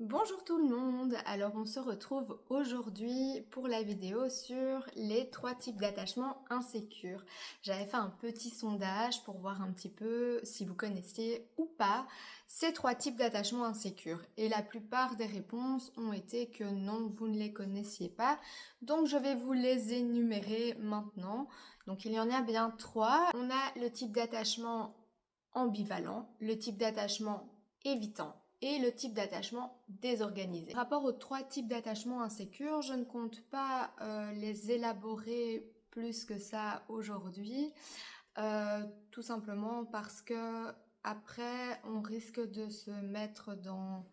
Bonjour tout le monde, alors on se retrouve aujourd'hui pour la vidéo sur les 3 types d'attachements insécures. J'avais fait un petit sondage pour voir un petit peu si vous connaissiez ou pas ces 3 types d'attachements insécures. Et la plupart des réponses ont été que non, vous ne les connaissiez pas. Donc je vais vous les énumérer maintenant. Donc il y en a bien 3. On a le type d'attachement ambivalent, le type d'attachement évitant et le type d'attachement désorganisé. Par rapport aux 3 types d'attachement insécures, je ne compte pas les élaborer plus que ça aujourd'hui, tout simplement parce que après on risque de se mettre dans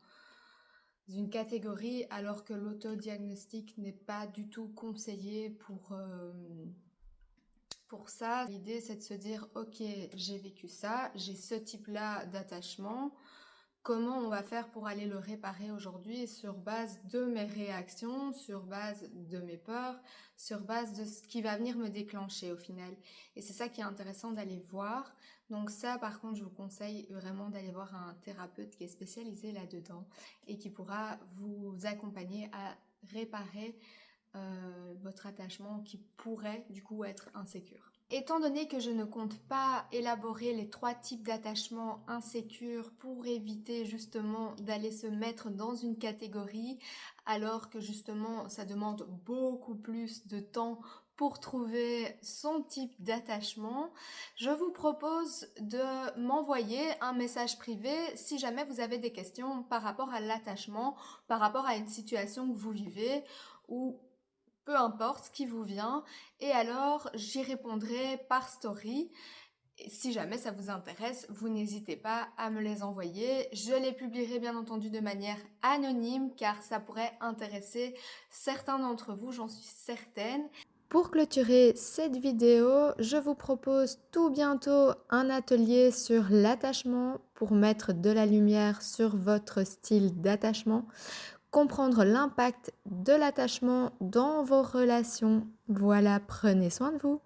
une catégorie alors que l'autodiagnostic n'est pas du tout conseillé pour ça. L'idée c'est de se dire ok, j'ai vécu ça, j'ai ce type-là d'attachement. Comment on va faire pour aller le réparer aujourd'hui sur base de mes réactions, sur base de mes peurs, sur base de ce qui va venir me déclencher au final. Et c'est ça qui est intéressant d'aller voir. Donc ça, par contre, je vous conseille vraiment d'aller voir un thérapeute qui est spécialisé là-dedans et qui pourra vous accompagner à réparer votre attachement qui pourrait du coup être insécure. Étant donné que je ne compte pas élaborer les 3 types d'attachement insécures pour éviter justement d'aller se mettre dans une catégorie, alors que justement ça demande beaucoup plus de temps pour trouver son type d'attachement, je vous propose de m'envoyer un message privé si jamais vous avez des questions par rapport à l'attachement, par rapport à une situation que vous vivez ou peu importe ce qui vous vient, et alors j'y répondrai par story. Et si jamais ça vous intéresse, vous n'hésitez pas à me les envoyer. Je les publierai bien entendu de manière anonyme car ça pourrait intéresser certains d'entre vous, j'en suis certaine. Pour clôturer cette vidéo, je vous propose tout bientôt un atelier sur l'attachement pour mettre de la lumière sur votre style d'attachement, comprendre l'impact de l'attachement dans vos relations. Voilà, prenez soin de vous.